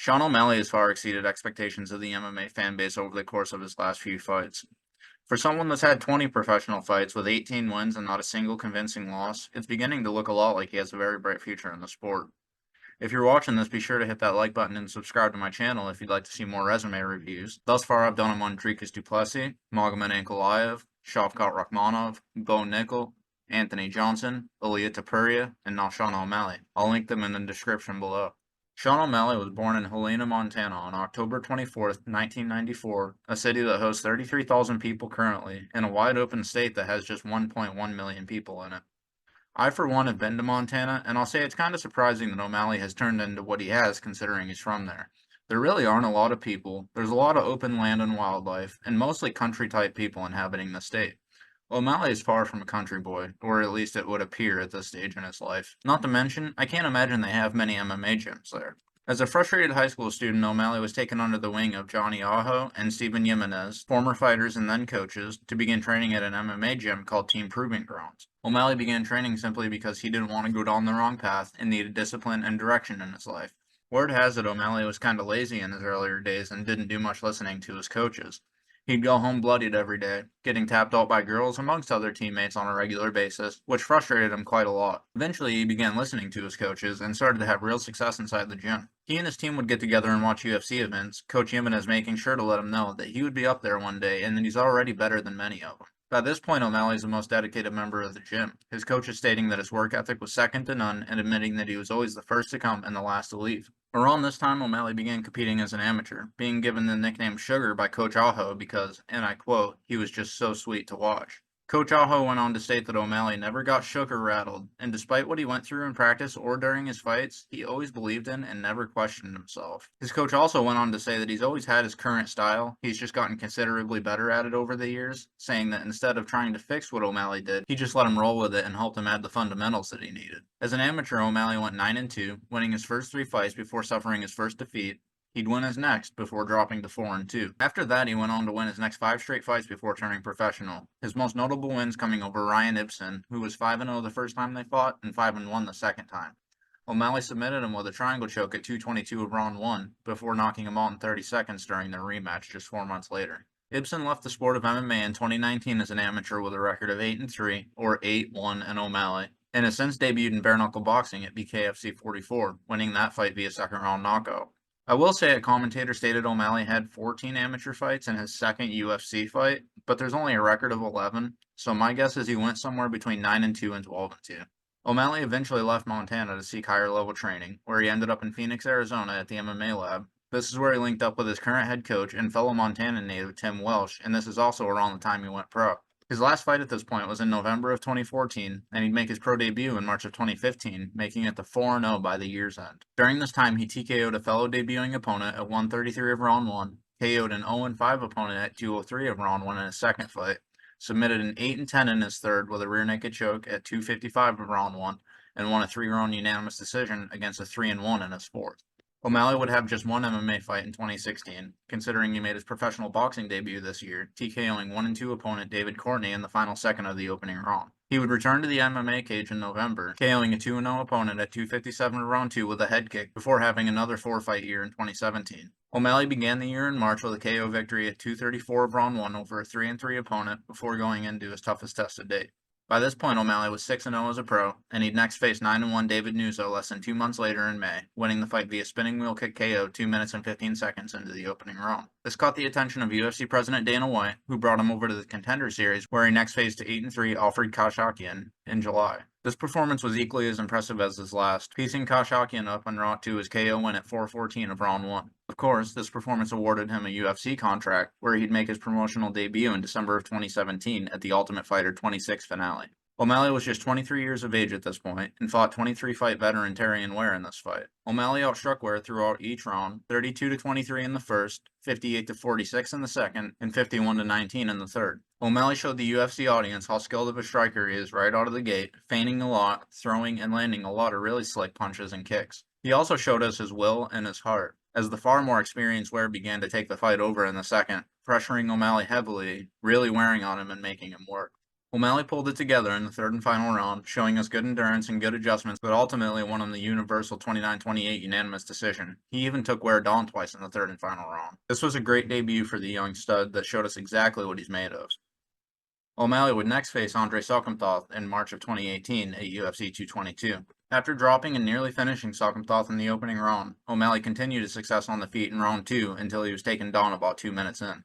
Sean O'Malley has far exceeded expectations of the MMA fan base over the course of his last few fights. For someone that's had 20 professional fights with 18 wins and not a single convincing loss, it's beginning to look a lot like he has a very bright future in the sport. If you're watching this, be sure to hit that like button and subscribe to my channel if you'd like to see more resume reviews. Thus far, I've done them on Dricus du Plessis, Magomed Ankalaev, Shavkat Rakhmonov, Bo Nickel, Anthony Johnson, Ilia Topuria, and now Sean O'Malley. I'll link them in the description below. Sean O'Malley was born in Helena, Montana on October 24th, 1994, a city that hosts 33,000 people currently, in a wide open state that has just 1.1 million people in it. I, for one, have been to Montana, and I'll say it's kind of surprising that O'Malley has turned into what he has considering he's from there. There really aren't a lot of people, there's a lot of open land and wildlife, and mostly country-type people inhabiting the state. O'Malley is far from a country boy, or at least it would appear at this stage in his life. Not to mention, I can't imagine they have many MMA gyms there. As a frustrated high school student, O'Malley was taken under the wing of Johnny Aho and Steven Jimenez, former fighters and then coaches, to begin training at an MMA gym called Team Proving Grounds. O'Malley began training simply because he didn't want to go down the wrong path and needed discipline and direction in his life. Word has it O'Malley was kinda lazy in his earlier days and didn't do much listening to his coaches. He'd go home bloodied every day, getting tapped out by girls amongst other teammates on a regular basis, which frustrated him quite a lot. Eventually, he began listening to his coaches and started to have real success inside the gym. He and his team would get together and watch UFC events, Coach Jimenez making sure to let him know that he would be up there one day and that he's already better than many of them. By this point, O'Malley's the most dedicated member of the gym, his coaches stating that his work ethic was second to none and admitting that he was always the first to come and the last to leave. Around this time, O'Malley began competing as an amateur, being given the nickname Sugar by Coach Aho because, and I quote, he was just so sweet to watch. Coach Aho went on to state that O'Malley never got shook or rattled, and despite what he went through in practice or during his fights, he always believed in and never questioned himself. His coach also went on to say that he's always had his current style, he's just gotten considerably better at it over the years, saying that instead of trying to fix what O'Malley did, he just let him roll with it and helped him add the fundamentals that he needed. As an amateur, O'Malley went 9-2, winning his first 3 fights before suffering his first defeat. He'd win his next before dropping to 4-2. After that, he went on to win his next 5 straight fights before turning professional. His most notable wins coming over Ryan Ibsen, who was 5-0 the first time they fought and 5-1 the second time. O'Malley submitted him with a triangle choke at 2:22 of round 1 before knocking him out in 30 seconds during their rematch just 4 months later. Ibsen left the sport of MMA in 2019 as an amateur with a record of 8-3, or 8-1 in O'Malley, and has since debuted in bare knuckle boxing at BKFC 44, winning that fight via second round knockout. I will say a commentator stated O'Malley had 14 amateur fights in his second UFC fight, but there's only a record of 11, so my guess is he went somewhere between 9-2 and 12-2. O'Malley eventually left Montana to seek higher level training, where he ended up in Phoenix, Arizona at the MMA lab. This is where he linked up with his current head coach and fellow Montana native Tim Welsh, and this is also around the time he went pro. His last fight at this point was in November of 2014, and he'd make his pro debut in March of 2015, making it the 4-0 by the year's end. During this time, he TKO'd a fellow debuting opponent at 133 of round 1, KO'd an 0-5 opponent at 203 of round 1 in his second fight, submitted an 8-10 in his third with a rear naked choke at 255 of round 1, and won a 3-round unanimous decision against a 3-1 in his fourth. O'Malley would have just one MMA fight in 2016, considering he made his professional boxing debut this year, TKOing 1-2 opponent David Courtney in the final second of the opening round. He would return to the MMA cage in November, KOing a 2-0 opponent at 257 of round 2 with a head kick before having another 4-fight year in 2017. O'Malley began the year in March with a KO victory at 234 of round 1 over a 3-3 opponent before going into his toughest test to date. By this point, O'Malley was 6-0 as a pro, and he'd next face 9-1 David Nuzzo less than 2 months later in May, winning the fight via spinning wheel kick KO 2 minutes and 15 seconds into the opening round. This caught the attention of UFC President Dana White, who brought him over to the Contender Series, where he next faced 8-3 Alfred Kashakian in July. This performance was equally as impressive as his last, piecing Kashakian up en route to his KO win at 4:14 of round 1. Of course, this performance awarded him a UFC contract, where he'd make his promotional debut in December of 2017 at the Ultimate Fighter 26 finale. O'Malley was just 23 years of age at this point, and fought 23-fight veteran Terrion Ware in this fight. O'Malley outstruck Ware throughout each round, 32-23 in the first, 58-46 in the second, and 51-19 in the third. O'Malley showed the UFC audience how skilled of a striker he is right out of the gate, feigning a lot, throwing and landing a lot of really slick punches and kicks. He also showed us his will and his heart, as the far more experienced Ware began to take the fight over in the second, pressuring O'Malley heavily, really wearing on him and making him work. O'Malley pulled it together in the third and final round, showing us good endurance and good adjustments, but ultimately won on the universal 29-28 unanimous decision. He even took wear down twice in the third and final round. This was a great debut for the young stud that showed us exactly what he's made of. O'Malley would next face Andre Sokomthoth in March of 2018 at UFC 222. After dropping and nearly finishing Sokomthoth in the opening round, O'Malley continued his success on the feet in round 2 until he was taken down about 2 minutes in.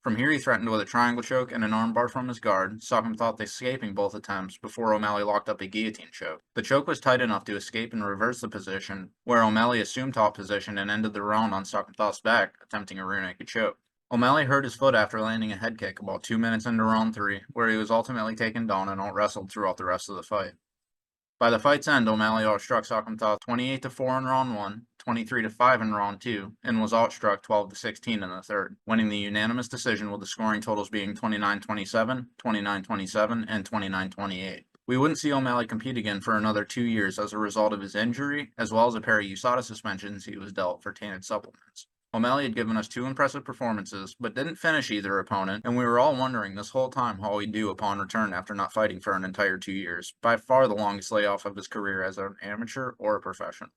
From here he threatened with a triangle choke and an armbar from his guard, Sokomthoth escaping both attempts before O'Malley locked up a guillotine choke. The choke was tight enough to escape and reverse the position, where O'Malley assumed top position and ended the round on Sokomthoth's back, attempting a rear naked choke. O'Malley hurt his foot after landing a head kick about 2 minutes into round 3, where he was ultimately taken down and out-wrestled throughout the rest of the fight. By the fight's end, O'Malley outstruck Sokomthoth 28-4 in round 1, 23-5 in round 2, and was outstruck 12-16 in the third, winning the unanimous decision with the scoring totals being 29-27, 29-27, and 29-28. We wouldn't see O'Malley compete again for another 2 years as a result of his injury, as well as a pair of USADA suspensions he was dealt for tainted supplements. O'Malley had given us 2 impressive performances, but didn't finish either opponent, and we were all wondering this whole time how he'd do upon return after not fighting for an entire 2 years, by far the longest layoff of his career as an amateur or a professional.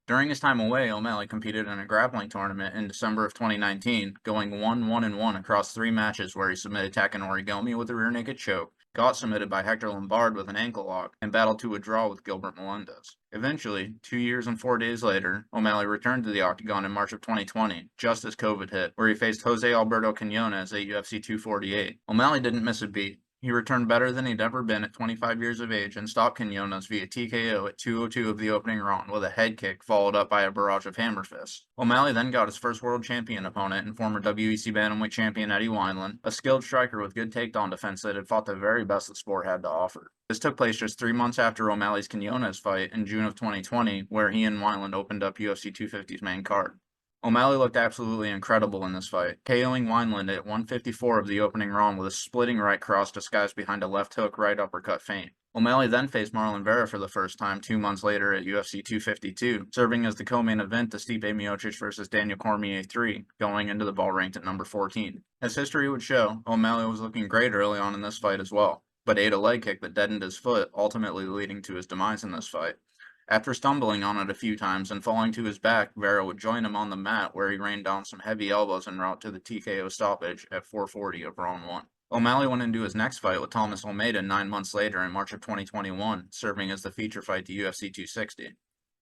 During his time away, O'Malley competed in a grappling tournament in December of 2019, going 1-1-1 across 3 matches where he submitted Takanori Gomi with a rear naked choke, got submitted by Hector Lombard with an ankle lock, and battled to a draw with Gilbert Melendez. Eventually, 2 years and 4 days later, O'Malley returned to the octagon in March of 2020, just as COVID hit, where he faced Jose Alberto Quinones at UFC 248. O'Malley didn't miss a beat. He returned better than he'd ever been at 25 years of age and stopped Quinones via TKO at 2:02 of the opening round with a head kick followed up by a barrage of hammer fists. O'Malley then got his first world champion opponent and former WEC bantamweight champion Eddie Wineland, a skilled striker with good takedown defense that had fought the very best the sport had to offer. This took place just 3 months after O'Malley's Quinones fight in June of 2020, where he and Wineland opened up UFC 250's main card. O'Malley looked absolutely incredible in this fight, KOing Wineland at 154 of the opening round with a splitting right cross disguised behind a left hook right uppercut feint. O'Malley then faced Marlon Vera for the first time 2 months later at UFC 252, serving as the co-main event to Stipe Miocic versus Daniel Cormier 3, going into the ball ranked at number 14. As history would show, O'Malley was looking great early on in this fight as well, but ate a leg kick that deadened his foot, ultimately leading to his demise in this fight. After stumbling on it a few times and falling to his back, Vera would join him on the mat where he rained down some heavy elbows en route to the TKO stoppage at 4:40 of round 1. O'Malley went into his next fight with Thomas Almeida 9 months later in March of 2021, serving as the feature fight to UFC 260.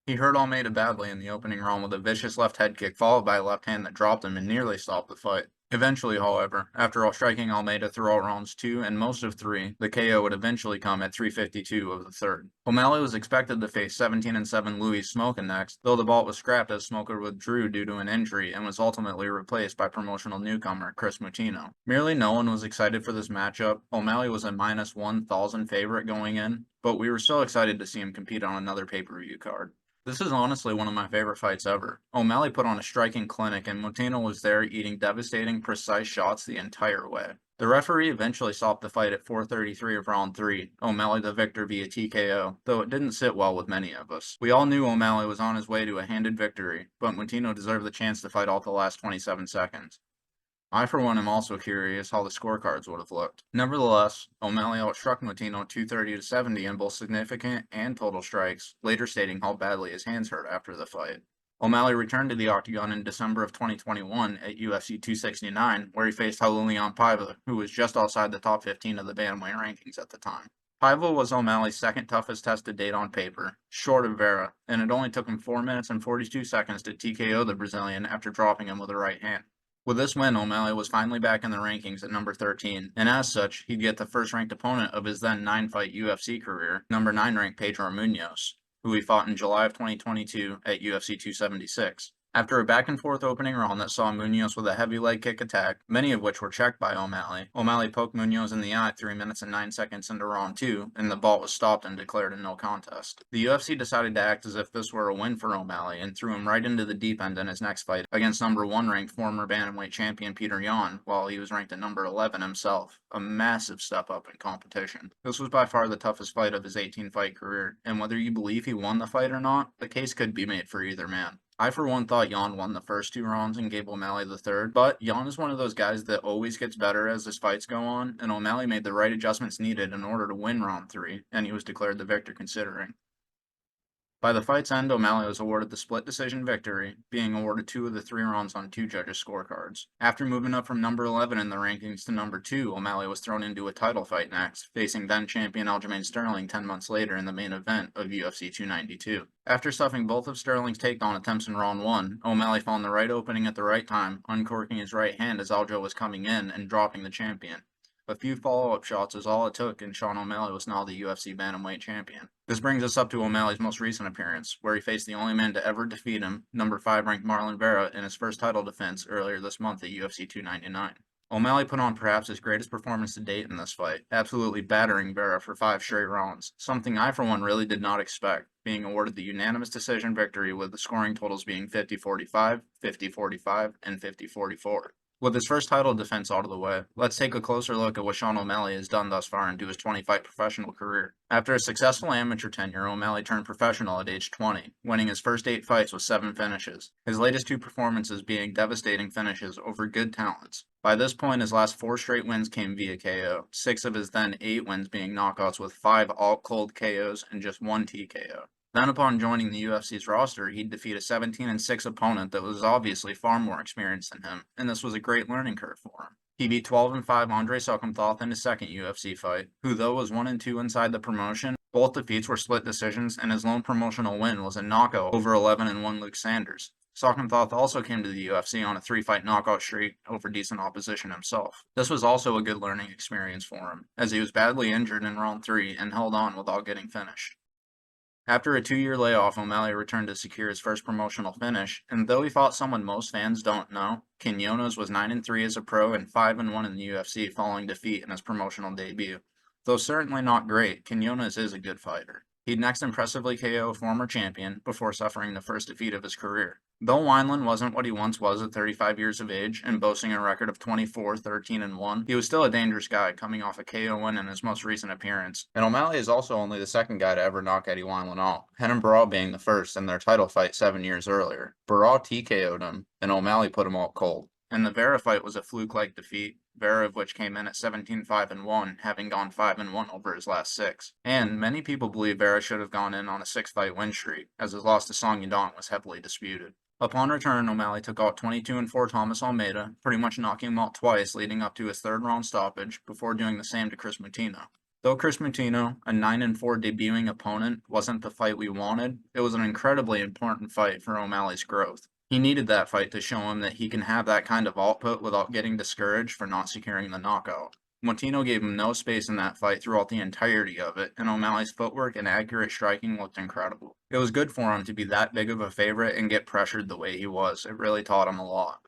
He hurt Almeida badly in the opening round with a vicious left head kick followed by a left hand that dropped him and nearly stopped the fight. Eventually, however, after striking Almeida throughout rounds 2 and most of 3, the KO would eventually come at 3:52 of the third. O'Malley was expected to face 17-7 Louis Smolka next, though the bout was scrapped as Smolka withdrew due to an injury and was ultimately replaced by promotional newcomer Chris Mutino. Merely no one was excited for this matchup. O'Malley was a minus 1,000 favorite going in, but we were so excited to see him compete on another pay-per-view card. This is honestly one of my favorite fights ever. O'Malley put on a striking clinic and Mutino was there eating devastating, precise shots the entire way. The referee eventually stopped the fight at 4:33 of round 3, O'Malley the victor via TKO, though it didn't sit well with many of us. We all knew O'Malley was on his way to a handed victory, but Mutino deserved the chance to fight out the last 27 seconds. I, for one, am also curious how the scorecards would have looked. Nevertheless, O'Malley outstruck Mutino 230-70 in both significant and total strikes, later stating how badly his hands hurt after the fight. O'Malley returned to the octagon in December of 2021 at UFC 269, where he faced Raulian Paiva, who was just outside the top 15 of the bantamweight rankings at the time. Paiva was O'Malley's second toughest test to date on paper, short of Vera, and it only took him 4 minutes and 42 seconds to TKO the Brazilian after dropping him with a right hand. With this win, O'Malley was finally back in the rankings at number 13, and as such, he'd get the first-ranked opponent of his then 9-fight UFC career, number 9-ranked Pedro Munoz, who he fought in July of 2022 at UFC 276. After a back-and-forth opening round that saw Munoz with a heavy leg kick attack, many of which were checked by O'Malley, O'Malley poked Munoz in the eye 3 minutes and 9 seconds into round 2, and the bout was stopped and declared a no contest. The UFC decided to act as if this were a win for O'Malley and threw him right into the deep end in his next fight against number 1 ranked former bantamweight champion Peter Yan, while he was ranked at number 11 himself, a massive step up in competition. This was by far the toughest fight of his 18-fight career, and whether you believe he won the fight or not, the case could be made for either man. I, for one, thought Jan won the first 2 rounds and gave O'Malley the third, but Jan is one of those guys that always gets better as his fights go on, and O'Malley made the right adjustments needed in order to win round 3, and he was declared the victor considering. By the fight's end, O'Malley was awarded the split decision victory, being awarded 2 of the 3 rounds on 2 judges' scorecards. After moving up from number 11 in the rankings to number 2, O'Malley was thrown into a title fight next, facing then-champion Aljamain Sterling 10 months later in the main event of UFC 292. After stuffing both of Sterling's takedown attempts in round 1, O'Malley found the right opening at the right time, uncorking his right hand as Aljo was coming in and dropping the champion. A few follow-up shots is all it took, and Sean O'Malley was now the UFC Bantamweight champion. This brings us up to O'Malley's most recent appearance, where he faced the only man to ever defeat him, number 5 ranked Marlon Vera, in his first title defense earlier this month at UFC 299. O'Malley put on perhaps his greatest performance to date in this fight, absolutely battering Vera for 5 straight rounds, something I for one really did not expect, being awarded the unanimous decision victory with the scoring totals being 50-45, 50-45, and 50-44. With his first title defense out of the way, let's take a closer look at what Sean O'Malley has done thus far into his 20-fight professional career. After a successful amateur tenure, O'Malley turned professional at age 20, winning his first 8 fights with 7 finishes, his latest 2 performances being devastating finishes over good talents. By this point, his last 4 straight wins came via KO, 6 of his then 8 wins being knockouts with 5 all-cold KOs and just 1 TKO. Then upon joining the UFC's roster, he'd defeat a 17-6 opponent that was obviously far more experienced than him, and this was a great learning curve for him. He beat 12-5 Andre Soukhamthath in his second UFC fight, who though was 1-2 inside the promotion, both defeats were split decisions, and his lone promotional win was a knockout over 11-1 Luke Sanders. Soukhamthath also came to the UFC on a 3-fight knockout streak over decent opposition himself. This was also a good learning experience for him, as he was badly injured in round 3 and held on without getting finished. After a 2-year layoff, O'Malley returned to secure his first promotional finish, and though he fought someone most fans don't know, Quinones was 9-3 as a pro and 5-1 in the UFC following defeat in his promotional debut. Though certainly not great, Quinones is a good fighter. He'd next impressively KO a former champion before suffering the first defeat of his career. Though Wineland wasn't what he once was at 35 years of age and boasting a record of 24-13-1, he was still a dangerous guy coming off a KO win in his most recent appearance. And O'Malley is also only the second guy to ever knock Eddie Wineland out, Renan Barão being the first in their title fight 7 years earlier. Barão TKO'd him, and O'Malley put him out cold. And the Vera fight was a fluke-like defeat, Vera of which came in at 17-5-1, having gone 5-1 over his last 6. And many people believe Vera should have gone in on a 6-fight win streak, as his loss to Song Yadong was heavily disputed. Upon return, O'Malley took out 22-4 Thomas Almeida, pretty much knocking him out twice leading up to his 3rd round stoppage, before doing the same to Chris Moutinho. Though Chris Moutinho, a 9-4 debuting opponent, wasn't the fight we wanted, it was an incredibly important fight for O'Malley's growth. He needed that fight to show him that he can have that kind of output without getting discouraged for not securing the knockout. Moutinho gave him no space in that fight throughout the entirety of it, and O'Malley's footwork and accurate striking looked incredible. It was good for him to be that big of a favorite and get pressured the way he was. It really taught him a lot.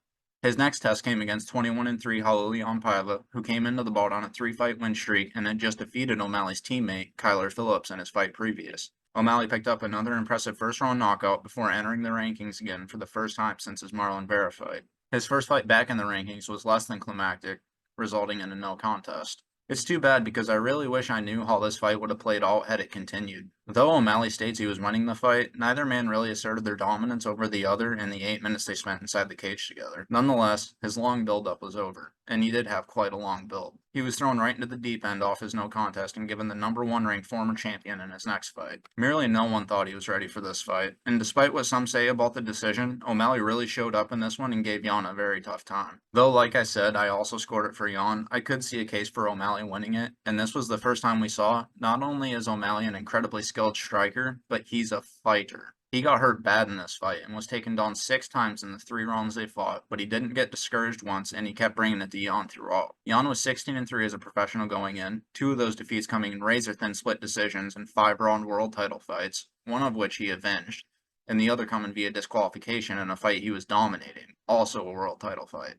His next test came against 21-3 Raulian Paiva, who came into the bout on a 3-fight win streak and had just defeated O'Malley's teammate, Kyler Phillips, in his fight previous. O'Malley picked up another impressive first-round knockout before entering the rankings again for the first time since his Marlon Vera fight. His first fight back in the rankings was less than climactic, resulting in a no contest. It's too bad because I really wish I knew how this fight would have played out had it continued. Though O'Malley states he was winning the fight, neither man really asserted their dominance over the other in the 8 minutes they spent inside the cage together. Nonetheless, his long build-up was over, and he did have quite a long build. He was thrown right into the deep end off his no contest and given the number 1 ranked former champion in his next fight. Merely no one thought he was ready for this fight, and despite what some say about the decision, O'Malley really showed up in this one and gave Jan a very tough time. Though, like I said, I also scored it for Jan, I could see a case for O'Malley winning it, and this was the first time we saw, not only is O'Malley an incredibly skilled striker, but he's a fighter. He got hurt bad in this fight and was taken down 6 times in the 3 rounds they fought, but he didn't get discouraged once and he kept bringing it to Jan throughout. Jan was 16-3 as a professional going in, 2 of those defeats coming in razor-thin split decisions and 5-round world title fights, one of which he avenged, and the other coming via disqualification in a fight he was dominating, also a world title fight.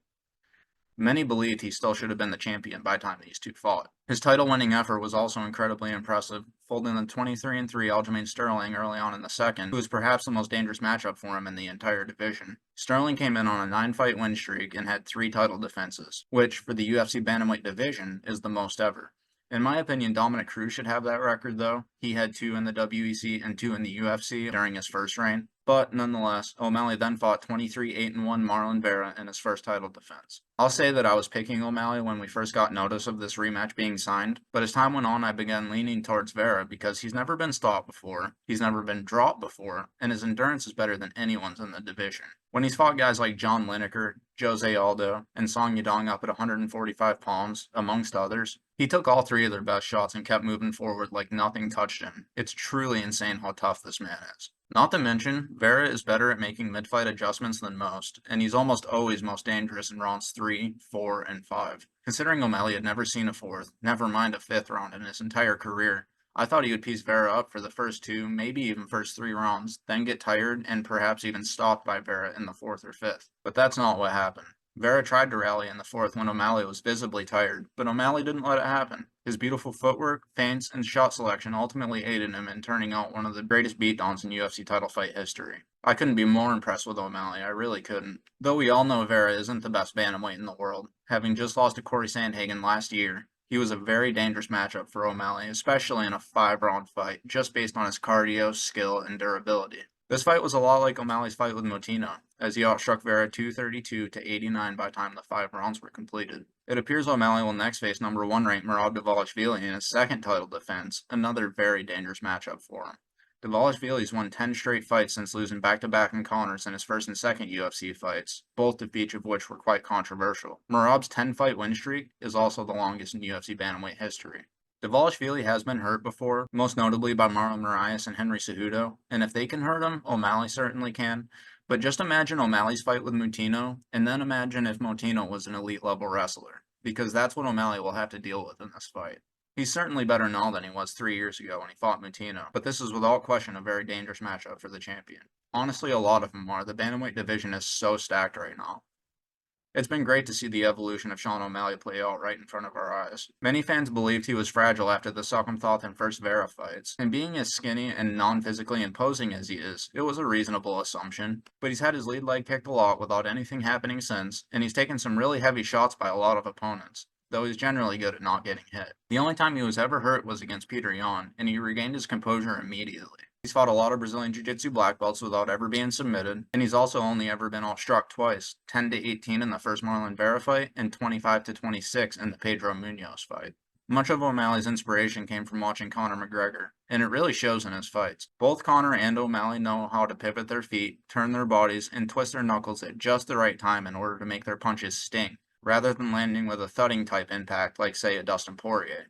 Many believed he still should have been the champion by the time these two fought. His title-winning effort was also incredibly impressive, folding the 23-3 Aljamain Sterling early on in the second, who was perhaps the most dangerous matchup for him in the entire division. Sterling came in on a 9-fight win streak and had 3 title defenses, which, for the UFC Bantamweight division, is the most ever. In my opinion, Dominic Cruz should have that record, though. He had 2 in the WEC and 2 in the UFC during his first reign. But nonetheless, O'Malley then fought 23-8-1 Marlon Vera in his first title defense. I'll say that I was picking O'Malley when we first got notice of this rematch being signed, but as time went on I began leaning towards Vera because he's never been stopped before, he's never been dropped before, and his endurance is better than anyone's in the division. When he's fought guys like John Lineker, Jose Aldo, and Song Yadong up at 145 pounds, amongst others, he took all three of their best shots and kept moving forward like nothing touched him. It's truly insane how tough this man is. Not to mention, Vera is better at making mid-fight adjustments than most, and he's almost always most dangerous in rounds 3, 4, and 5. Considering O'Malley had never seen a fourth, never mind a fifth round in his entire career, I thought he would piece Vera up for the first 2, maybe even first 3 rounds, then get tired and perhaps even stopped by Vera in the 4th or 5th. But that's not what happened. Vera tried to rally in the 4th when O'Malley was visibly tired, but O'Malley didn't let it happen. His beautiful footwork, feints, and shot selection ultimately aided him in turning out one of the greatest beatdowns in UFC title fight history. I couldn't be more impressed with O'Malley, I really couldn't. Though we all know Vera isn't the best bantamweight in the world, having just lost to Corey Sandhagen last year, he was a very dangerous matchup for O'Malley, especially in a 5-round fight, just based on his cardio, skill, and durability. This fight was a lot like O'Malley's fight with Moutinho, as he outstruck Vera 232-89 by the time the 5 rounds were completed. It appears O'Malley will next face number 1 ranked Merab Dvalishvili in his second title defense, another very dangerous matchup for him. Dvalishvili's won 10 straight fights since losing back-to-back encounters in his first and second UFC fights, both defeats of which were quite controversial. Merab's 10-fight win streak is also the longest in UFC bantamweight history. Dvalishvili has been hurt before, most notably by Marlon Moraes and Henry Cejudo, and if they can hurt him, O'Malley certainly can. But just imagine O'Malley's fight with Moutinho, and then imagine if Moutinho was an elite-level wrestler, because that's what O'Malley will have to deal with in this fight. He's certainly better now than he was 3 years ago when he fought Moutinho, but this is without question a very dangerous matchup for the champion. Honestly, a lot of them are. The bantamweight division is so stacked right now. It's been great to see the evolution of Sean O'Malley play out right in front of our eyes. Many fans believed he was fragile after the Sockham Thornton first Vera fights, and being as skinny and non-physically imposing as he is, it was a reasonable assumption. But he's had his lead leg kicked a lot without anything happening since, and he's taken some really heavy shots by a lot of opponents, though he's generally good at not getting hit. The only time he was ever hurt was against Peter Yan, and he regained his composure immediately. He's fought a lot of Brazilian Jiu-Jitsu black belts without ever being submitted, and he's also only ever been outstruck twice, 10-18 in the first Marlon Vera fight, and 25-26 in the Pedro Munoz fight. Much of O'Malley's inspiration came from watching Conor McGregor, and it really shows in his fights. Both Conor and O'Malley know how to pivot their feet, turn their bodies, and twist their knuckles at just the right time in order to make their punches sting, rather than landing with a thudding type impact like, say, a Dustin Poirier.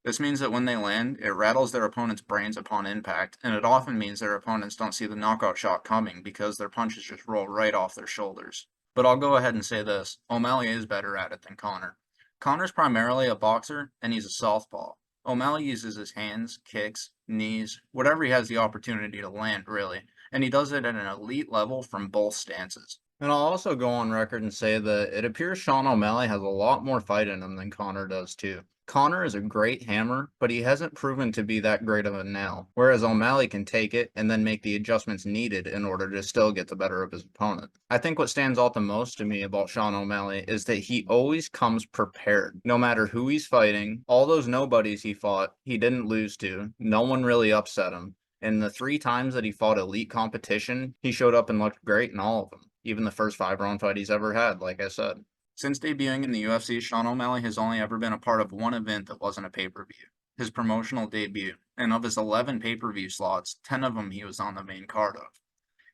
This means that when they land, it rattles their opponent's brains upon impact, and it often means their opponents don't see the knockout shot coming because their punches just roll right off their shoulders. But I'll go ahead and say this, O'Malley is better at it than Conor. Conor's primarily a boxer, and he's a southpaw. O'Malley uses his hands, kicks, knees, whatever he has the opportunity to land, really, and he does it at an elite level from both stances. And I'll also go on record and say that it appears Sean O'Malley has a lot more fight in him than Conor does too. Conor is a great hammer, but he hasn't proven to be that great of a nail, whereas O'Malley can take it and then make the adjustments needed in order to still get the better of his opponent. I think what stands out the most to me about Sean O'Malley is that he always comes prepared. No matter who he's fighting, all those nobodies he fought, he didn't lose to. No one really upset him. And the 3 times that he fought elite competition, he showed up and looked great in all of them. Even the first 5-round fight he's ever had, like I said. Since debuting in the UFC, Sean O'Malley has only ever been a part of one event that wasn't a pay-per-view, his promotional debut, and of his 11 pay-per-view slots, 10 of them he was on the main card of.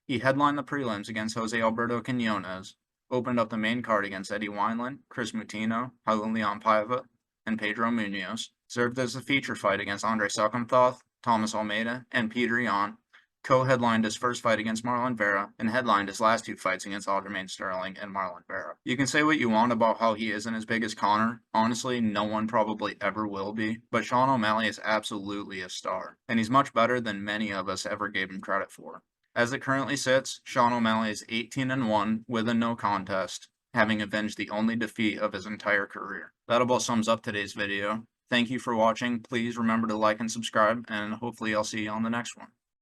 He headlined the prelims against Jose Alberto Quinones, opened up the main card against Eddie Wineland, Chris Moutinho, Raul Leon Paiva, and Pedro Munoz, served as a feature fight against Andre Suckentoth, Thomas Almeida, and Peter Yan, co-headlined his first fight against Marlon Vera, and headlined his last 2 fights against Aljamain Sterling and Marlon Vera. You can say what you want about how he isn't as big as Conor. Honestly, no one probably ever will be, but Sean O'Malley is absolutely a star, and he's much better than many of us ever gave him credit for. As it currently sits, Sean O'Malley is 18-1 with a no contest, having avenged the only defeat of his entire career. That about sums up today's video. Thank you for watching. Please remember to like and subscribe, and hopefully I'll see you on the next one.